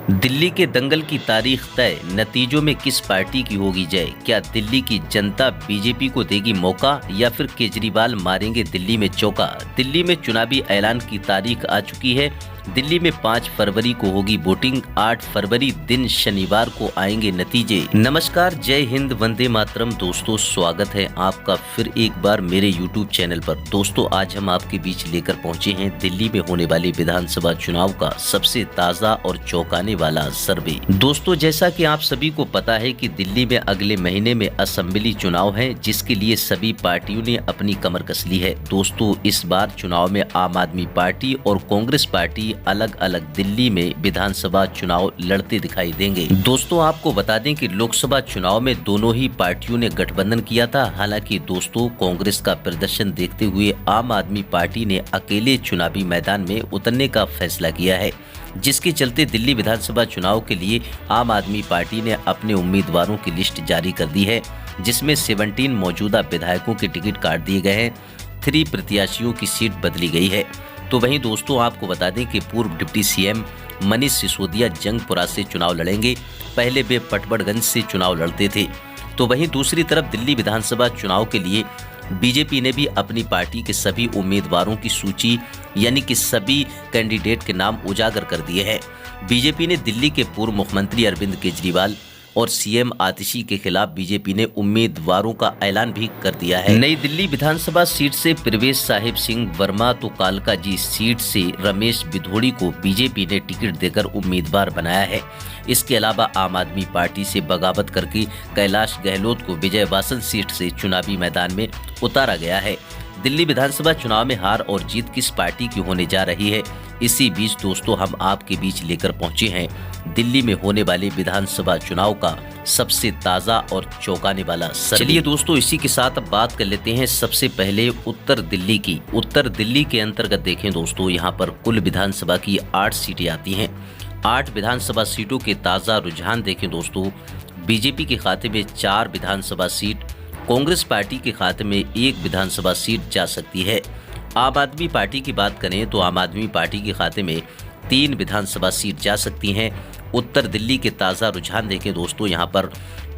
दिल्ली के दंगल की तारीख तय, नतीजों में किस पार्टी की होगी जय? क्या दिल्ली की जनता बीजेपी को देगी मौका या फिर केजरीवाल मारेंगे दिल्ली में चौका? दिल्ली में चुनावी ऐलान की तारीख आ चुकी है। दिल्ली में 5 फरवरी को होगी वोटिंग, 8 फरवरी दिन शनिवार को आएंगे नतीजे। नमस्कार, जय हिंद, वंदे मातरम। दोस्तों, स्वागत है आपका फिर एक बार मेरे YouTube चैनल पर। दोस्तों, आज हम आपके बीच लेकर पहुंचे हैं दिल्ली में होने वाले विधानसभा चुनाव का सबसे ताजा और चौंकाने वाला सर्वे। दोस्तों, जैसा कि आप सभी को पता है कि दिल्ली में अगले महीने में असेंबली चुनाव है, जिसके लिए सभी पार्टियों ने अपनी कमर कस ली है। दोस्तों, इस बार चुनाव में आम आदमी पार्टी और कांग्रेस पार्टी अलग अलग दिल्ली में विधानसभा चुनाव लड़ते दिखाई देंगे। दोस्तों, आपको बता दें कि लोकसभा चुनाव में दोनों ही पार्टियों ने गठबंधन किया था। हालांकि दोस्तों, कांग्रेस का प्रदर्शन देखते हुए आम आदमी पार्टी ने अकेले चुनावी मैदान में उतरने का फैसला किया है, जिसके चलते दिल्ली विधानसभा चुनाव के लिए आम आदमी पार्टी ने अपने उम्मीदवारों की लिस्ट जारी कर दी है, जिसमें 17 मौजूदा विधायकों के टिकट काट दिए गए हैं, 3 प्रत्याशियों की सीट बदली गई है। तो वहीं दोस्तों, आपको बता दें कि पूर्व डिप्टी सीएम मनीष सिसोदिया जंगपुरा से चुनाव लड़ेंगे। पहले वे पटवर्धन से चुनाव लड़ते थे। तो वहीं दूसरी तरफ दिल्ली विधानसभा चुनाव के लिए बीजेपी ने भी अपनी पार्टी के सभी उम्मीदवारों की सूची यानी कि सभी कैंडिडेट के नाम उजागर कर दिए हैं। बीजेपी ने दिल्ली के पूर्व मुख्यमंत्री अरविंद केजरीवाल और सीएम आतिशी के खिलाफ बीजेपी ने उम्मीदवारों का ऐलान भी कर दिया है। नई दिल्ली विधानसभा सीट से प्रवेश साहिब सिंह वर्मा तो कालकाजी सीट से रमेश बिधोड़ी को बीजेपी ने टिकट देकर उम्मीदवार बनाया है। इसके अलावा आम आदमी पार्टी से बगावत करके कैलाश गहलोत को विजयवासन सीट से चुनावी मैदान में उतारा गया है। दिल्ली विधानसभा चुनाव में हार और जीत किस पार्टी की होने जा रही है, इसी बीच दोस्तों हम आपके बीच लेकर पहुंचे हैं दिल्ली में होने वाले विधानसभा चुनाव का सबसे ताजा और चौंकाने वाला सर्वे। चलिए दोस्तों, इसी के साथ अब बात कर लेते हैं सबसे पहले उत्तर दिल्ली की। उत्तर दिल्ली के अंतर्गत देखें दोस्तों, यहाँ पर कुल विधानसभा की 8 सीटें आती हैं। 8 विधानसभा सीटों के ताजा रुझान देखें दोस्तों, बीजेपी के खाते में 4 विधानसभा सीट, कांग्रेस पार्टी के खाते में 1 विधानसभा सीट जा सकती है। आम आदमी पार्टी की बात करें तो आम आदमी पार्टी के खाते में 3 विधानसभा सीट जा सकती हैं। उत्तर दिल्ली के ताज़ा रुझान देखें दोस्तों, यहाँ पर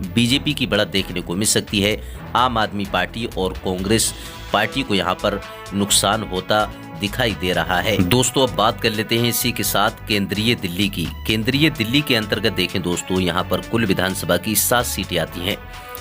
बीजेपी की बढ़त देखने को मिल सकती है। आम आदमी पार्टी और कांग्रेस पार्टी को यहाँ पर नुकसान होता दिखाई दे रहा है। दोस्तों, अब बात कर लेते हैं इसी के साथ केंद्रीय दिल्ली की। केंद्रीय दिल्ली के अंतर्गत देखें दोस्तों, यहाँ पर कुल विधानसभा की 7 सीटें आती हैं।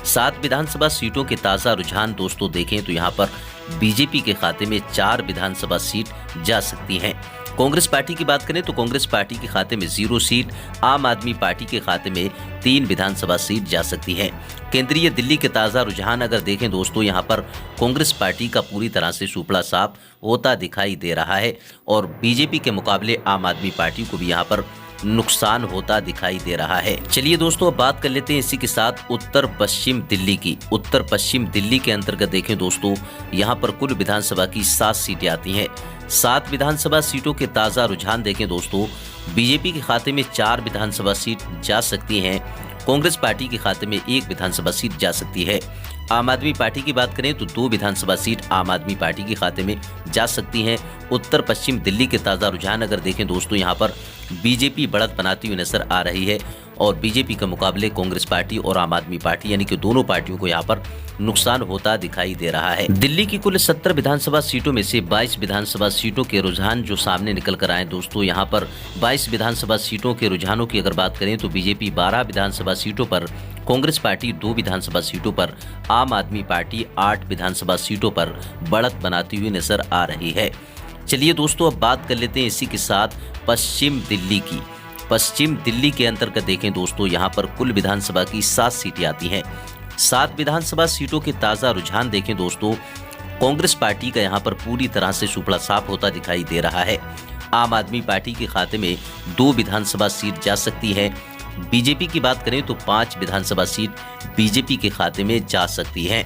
7 विधानसभा सीटों के ताज़ा रुझान दोस्तों देखें तो यहाँ पर बीजेपी के खाते में 4 विधानसभा सीट जा सकती हैं। कांग्रेस पार्टी की बात करें तो कांग्रेस पार्टी के खाते में 0 सीट, आम आदमी पार्टी के खाते में 3 विधानसभा सीट जा सकती है। केंद्रीय दिल्ली के ताज़ा रुझान अगर देखें दोस्तों, यहाँ पर कांग्रेस पार्टी का पूरी तरह से सुपड़ा साफ होता दिखाई दे रहा है और बीजेपी के मुकाबले आम आदमी पार्टी को भी यहाँ पर नुकसान होता दिखाई दे रहा है। चलिए दोस्तों, अब बात कर लेते हैं इसी के साथ उत्तर पश्चिम दिल्ली की। उत्तर पश्चिम दिल्ली के अंतर्गत देखें दोस्तों, यहाँ पर कुल विधानसभा की 7 सीटें आती हैं। 7 विधानसभा सीटों के ताज़ा रुझान देखें दोस्तों, बीजेपी के खाते में 4 विधानसभा सीट जा सकती हैं। कांग्रेस पार्टी के खाते में 1 विधानसभा सीट जा सकती है। आम आदमी पार्टी की बात करें तो 2 विधानसभा सीट आम आदमी पार्टी के खाते में जा सकती हैं। उत्तर पश्चिम दिल्ली के ताज़ा रुझान अगर देखें दोस्तों, यहाँ पर बीजेपी बढ़त बनाती हुई नजर आ रही है और बीजेपी के मुकाबले कांग्रेस पार्टी और आम आदमी पार्टी यानी कि दोनों पार्टियों को यहाँ पर नुकसान होता दिखाई दे रहा है। दिल्ली की कुल 70 विधानसभा सीटों में से 22 विधानसभा सीटों के रुझान जो सामने निकल कर आए दोस्तों, यहाँ पर 22 विधानसभा सीटों के रुझानों की अगर बात करें तो बीजेपी 12 विधानसभा सीटों पर, कांग्रेस पार्टी 2 विधानसभा सीटों पर, आम आदमी पार्टी 8 विधानसभा सीटों पर बढ़त बनाती हुई नजर आ रही है। चलिए दोस्तों, अब बात कर लेते हैं इसी के साथ पश्चिम दिल्ली की। पश्चिम दिल्ली के अंतर्गत देखें दोस्तों, यहाँ पर कुल विधानसभा की 7 सीटें आती हैं। 7 विधानसभा सीटों के ताज़ा रुझान देखें दोस्तों, कांग्रेस पार्टी का यहाँ पर पूरी तरह से सुपड़ा साफ होता दिखाई दे रहा है। आम आदमी पार्टी के खाते में 2 विधानसभा सीट जा सकती है। बीजेपी की बात करें तो 5 विधानसभा सीट बीजेपी के खाते में जा सकती हैं।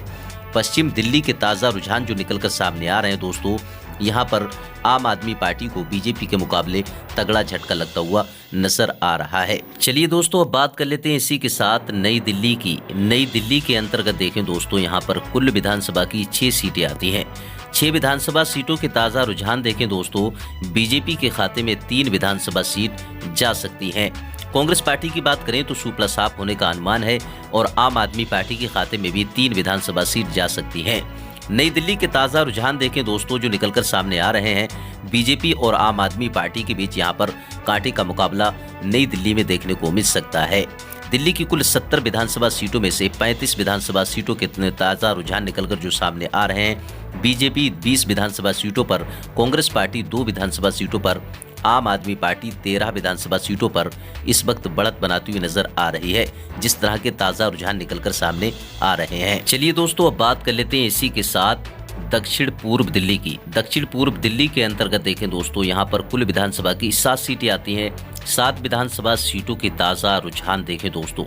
पश्चिम दिल्ली के ताज़ा रुझान जो निकलकर सामने आ रहे हैं दोस्तों, यहाँ पर आम आदमी पार्टी को बीजेपी के मुकाबले तगड़ा झटका लगता हुआ नजर आ रहा है। चलिए दोस्तों, अब बात कर लेते हैं इसी के साथ नई दिल्ली की। नई दिल्ली के अंतर्गत देखें दोस्तों, यहाँ पर कुल विधानसभा की 6 सीटें आती हैं। 6 विधानसभा सीटों के ताज़ा रुझान देखें दोस्तों, बीजेपी के खाते में 3 विधानसभा सीट जा सकती हैं। कांग्रेस पार्टी की बात करें तो सुपला साफ होने का अनुमान है और आम आदमी पार्टी के खाते में भी 3 विधानसभा सीट जा सकती हैं। नई दिल्ली के ताजा रुझान देखें दोस्तों जो निकलकर सामने आ रहे हैं, बीजेपी और आम आदमी पार्टी के बीच यहां पर कांटे का मुकाबला नई दिल्ली में देखने को मिल सकता है। दिल्ली की कुल 70 विधानसभा सीटों में से 35 विधानसभा सीटों के ताजा रुझान निकलकर जो सामने आ रहे हैं, बीजेपी 20 विधानसभा सीटों पर, कांग्रेस पार्टी 2 विधानसभा सीटों पर, आम आदमी पार्टी 13 विधानसभा सीटों पर इस वक्त बढ़त बनाती हुई नजर आ रही है। जिस तरह के ताजा रुझान निकलकर सामने आ रहे हैं। चलिए दोस्तों अब बात कर लेते हैं इसी के साथ दक्षिण पूर्व दिल्ली की। दक्षिण पूर्व दिल्ली के अंतर्गत देखें दोस्तों, यहाँ पर कुल विधानसभा की 7 सीटें आती हैं। 7 विधानसभा सीटों के ताजा रुझान देखें दोस्तों,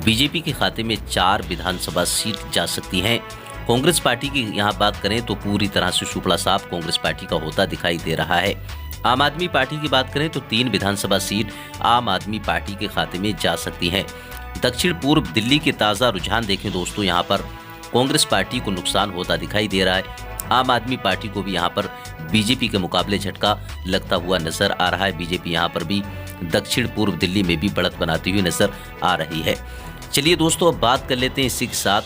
बीजेपी के खाते में 4 विधानसभा सीट जा सकती हैं। कांग्रेस पार्टी की यहाँ बात करें तो पूरी तरह से सुपड़ा साफ कांग्रेस पार्टी का होता दिखाई दे रहा है। आम आदमी पार्टी की बात करें तो 3 विधानसभा सीट आम आदमी पार्टी के खाते में जा सकती हैं। दक्षिण पूर्व दिल्ली के ताजा रुझान देखें दोस्तों, यहाँ पर कांग्रेस पार्टी को नुकसान होता दिखाई दे रहा है। आम आदमी पार्टी को भी यहाँ पर बीजेपी के मुकाबले झटका लगता हुआ नजर आ रहा है। बीजेपी यहाँ पर भी दक्षिण पूर्व दिल्ली में भी बढ़त बनाती हुई नजर आ रही है। चलिए दोस्तों अब बात कर लेते हैं इसी के साथ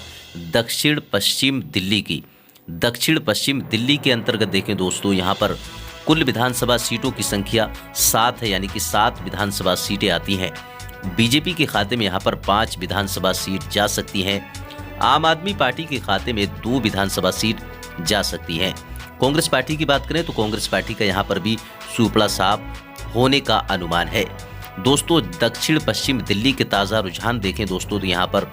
दक्षिण पश्चिम दिल्ली की। दक्षिण पश्चिम दिल्ली के अंतर्गत देखें दोस्तों, यहाँ पर कुल विधानसभा सीटों की संख्या 7 है, यानी कि 7 विधानसभा सीटें आती हैं। बीजेपी के खाते में यहाँ पर 5 विधानसभा सीट जा सकती हैं। आम आदमी पार्टी के खाते में 2 विधानसभा सीट जा सकती हैं। कांग्रेस पार्टी की बात करें तो कांग्रेस पार्टी का यहाँ पर भी सुपड़ा साफ होने का अनुमान है। दोस्तों दक्षिण पश्चिम दिल्ली के ताज़ा रुझान देखें दोस्तों, तो यहाँ पर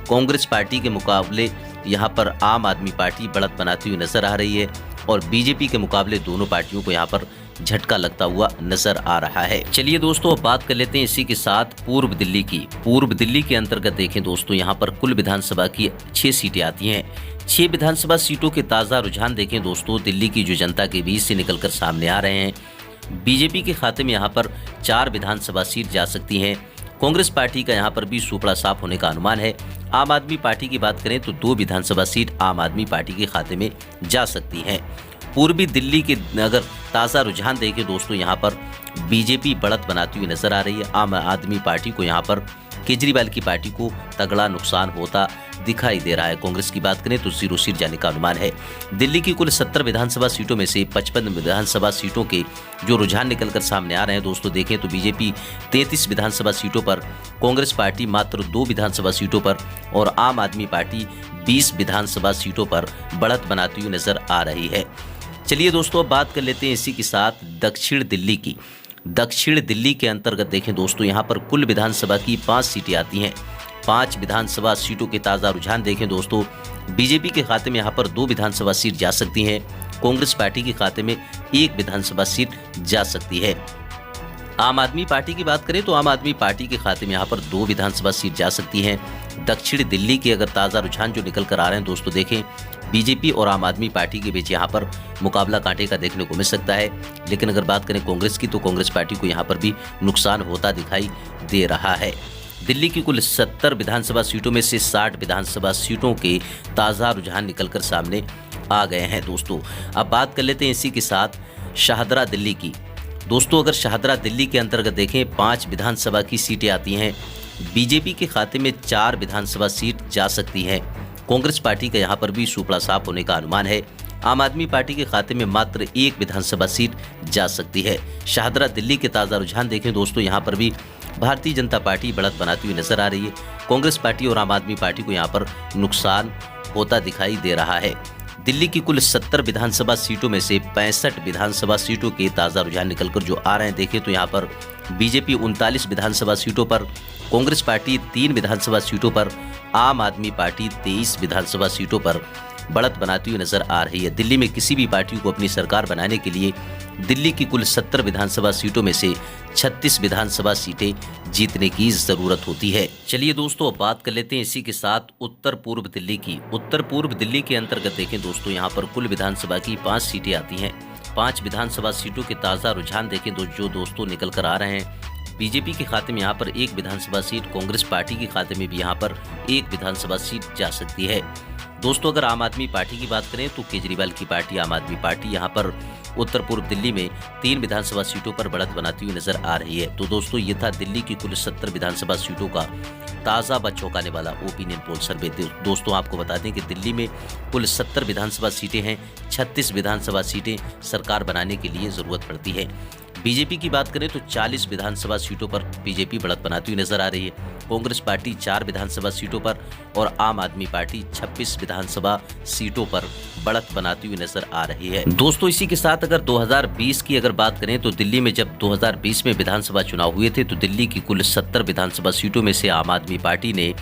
कांग्रेस पार्टी के मुकाबले यहाँ पर आम आदमी पार्टी बढ़त बनाती हुई नजर आ रही है और बीजेपी के मुकाबले दोनों पार्टियों को यहाँ पर झटका लगता हुआ नजर आ रहा है। चलिए दोस्तों अब बात कर लेते हैं इसी के साथ पूर्व दिल्ली की। पूर्व दिल्ली के अंतर्गत देखें दोस्तों, यहाँ पर कुल विधानसभा की 6 सीटें आती हैं। 6 विधानसभा सीटों के ताज़ा रुझान देखें दोस्तों, दिल्ली की जो जनता के बीच से निकलकर सामने आ रहे हैं। बीजेपी के खाते में यहाँ पर 4 विधानसभा सीट जा सकती हैं। कांग्रेस पार्टी का यहाँ पर भी सुपड़ा साफ होने का अनुमान है। आम आदमी पार्टी की बात करें तो 2 विधानसभा सीट आम आदमी पार्टी के खाते में जा सकती हैं। पूर्वी दिल्ली के अगर ताज़ा रुझान देखें दोस्तों, यहाँ पर बीजेपी बढ़त बनाती हुई नजर आ रही है। आम आदमी पार्टी को यहाँ पर केजरीवाल की पार्टी को तगड़ा नुकसान होता दिखाई दे रहा है। कांग्रेस की बात करें तो 0 सीट जाने का अनुमान है। दिल्ली की कुल 70 विधानसभा सीटों में से 55 विधानसभा सीटों के जो रुझान निकलकर सामने आ रहे हैं दोस्तों, देखें तो बीजेपी 33 विधानसभा सीटों पर, कांग्रेस पार्टी मात्र 2 विधानसभा सीटों पर और आम आदमी पार्टी 20 विधानसभा सीटों पर बढ़त बनाती हुई नजर आ रही है। चलिए दोस्तों अब बात कर लेते हैं इसी के साथ दक्षिण दिल्ली की। दक्षिण दिल्ली के अंतर्गत देखें दोस्तों, यहाँ पर कुल विधानसभा की 5 सीटें आती हैं। 5 विधानसभा सीटों के ताज़ा रुझान देखें दोस्तों, बीजेपी के खाते में यहाँ पर 2 विधानसभा सीट जा सकती हैं। कांग्रेस पार्टी के खाते में 1 विधानसभा सीट जा सकती है। आम आदमी पार्टी की बात करें तो आम आदमी पार्टी के खाते में यहाँ पर 2 विधानसभा सीट जा सकती हैं। दक्षिण दिल्ली के अगर ताज़ा रुझान जो निकल कर आ रहे हैं दोस्तों, देखें बीजेपी और आम आदमी पार्टी के बीच यहाँ पर मुकाबला कांटे का देखने को मिल सकता है। लेकिन अगर बात करें कांग्रेस की तो कांग्रेस पार्टी को यहाँ पर भी नुकसान होता दिखाई दे रहा है। दिल्ली की कुल 70 विधानसभा सीटों में से 60 विधानसभा सीटों के ताज़ा रुझान निकलकर सामने आ गए हैं दोस्तों। अब बात कर लेते हैं इसी के साथ शाहदरा दिल्ली की। दोस्तों अगर शाहदरा दिल्ली के अंतर्गत देखें 5 विधानसभा की सीटें आती हैं। बीजेपी के खाते में 4 विधानसभा सीट जा सकती हैं। कांग्रेस पार्टी का यहाँ पर भी सुपड़ा साफ होने का अनुमान है। आम आदमी पार्टी के खाते में मात्र 1 विधानसभा सीट जा सकती है। शाहदरा दिल्ली के ताज़ा रुझान देखें दोस्तों, यहाँ पर भी भारतीय जनता पार्टी बढ़त बनाती हुई नजर आ रही है। कांग्रेस पार्टी और आम आदमी पार्टी को यहाँ पर नुकसान होता दिखाई दे रहा है। दिल्ली की कुल 70 विधानसभा सीटों में से 65 विधानसभा सीटों के ताज़ा रुझान निकलकर जो आ रहे हैं, देखें तो यहाँ पर बीजेपी 39 विधानसभा सीटों पर, कांग्रेस पार्टी 3 विधानसभा सीटों पर, आम आदमी पार्टी 23 विधानसभा सीटों पर बढ़त बनाती हुई नजर आ रही है। दिल्ली में किसी भी पार्टी को अपनी सरकार बनाने के लिए दिल्ली की कुल 70 विधानसभा सीटों में से 36 विधानसभा सीटें जीतने की जरूरत होती है। चलिए दोस्तों अब बात कर लेते हैं इसी के साथ उत्तर पूर्व दिल्ली की। उत्तर पूर्व दिल्ली के अंतर्गत देखें दोस्तों, यहाँ पर कुल विधानसभा की 5 सीटें आती हैं। 5 विधानसभा सीटों के ताज़ा रुझान देखें जो दोस्तों निकल कर आ रहे हैं। बीजेपी के खाते में यहाँ पर 1 विधानसभा सीट, कांग्रेस पार्टी के खाते में भी यहाँ पर 1 विधानसभा सीट जा सकती है। दोस्तों अगर आम आदमी पार्टी की बात करें तो केजरीवाल की पार्टी आम आदमी पार्टी यहाँ पर उत्तर पूर्व दिल्ली में 3 विधानसभा सीटों पर बढ़त बनाती हुई नजर आ रही है। तो दोस्तों ये था दिल्ली की कुल 70 विधानसभा सीटों का ताज़ा व चौंकाने वाला ओपिनियन पोल सर्वे। दोस्तों आपको बता दें कि दिल्ली में कुल 70 विधानसभा सीटें हैं, 36 विधानसभा सीटें सरकार बनाने के लिए ज़रूरत पड़ती है। बीजेपी की बात करें तो 40 विधानसभा सीटों पर बीजेपी बढ़त बनाती हुई नजर आ रही है। कांग्रेस पार्टी 4 विधानसभा सीटों पर और आम आदमी पार्टी 26 विधानसभा सीटों पर बढ़त बनाती हुई नजर आ रही है। दोस्तों इसी के साथ अगर 2020 की अगर बात करें तो दिल्ली में जब 2020 में विधानसभा चुनाव हुए थे तो दिल्ली की कुल 70 विधानसभा सीटों में से आम आदमी पार्टी ने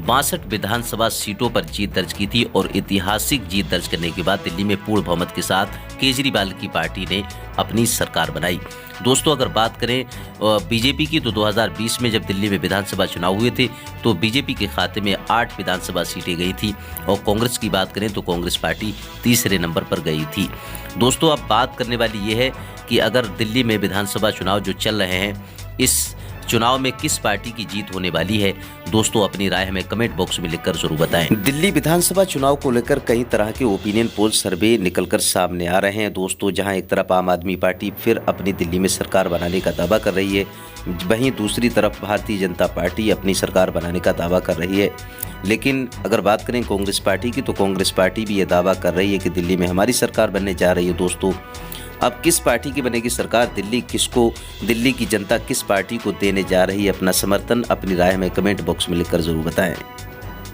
62 विधानसभा सीटों पर जीत दर्ज की थी और ऐतिहासिक जीत दर्ज करने के बाद दिल्ली में पूर्ण बहुमत के साथ केजरीवाल की पार्टी ने अपनी सरकार बनाई। दोस्तों अगर बात करें बीजेपी की तो 2020 में जब दिल्ली में विधानसभा चुनाव हुए थे तो बीजेपी के खाते में 8 विधानसभा सीटें गई थी और कांग्रेस की बात करें तो कांग्रेस पार्टी तीसरे नंबर पर गई थी। दोस्तों अब बात करने वाली ये है कि अगर दिल्ली में विधानसभा चुनाव जो चल रहे हैं इस चुनाव में किस पार्टी की जीत होने वाली है, दोस्तों अपनी राय हमें कमेंट बॉक्स में लिखकर जरूर बताएं। दिल्ली विधानसभा चुनाव को लेकर कई तरह के ओपिनियन पोल सर्वे निकलकर सामने आ रहे हैं दोस्तों, जहां एक तरफ आम आदमी पार्टी फिर अपनी दिल्ली में सरकार बनाने का दावा कर रही है, वहीं दूसरी तरफ भारतीय जनता पार्टी अपनी सरकार बनाने का दावा कर रही है। लेकिन अगर बात करें कांग्रेस पार्टी की तो कांग्रेस पार्टी भी ये दावा कर रही है कि दिल्ली में हमारी सरकार बनने जा रही है। दोस्तों अब किस पार्टी की बनेगी सरकार, दिल्ली की जनता किस पार्टी को देने जा रही है अपना समर्थन, अपनी राय हमें कमेंट बॉक्स में लिखकर जरूर बताएं।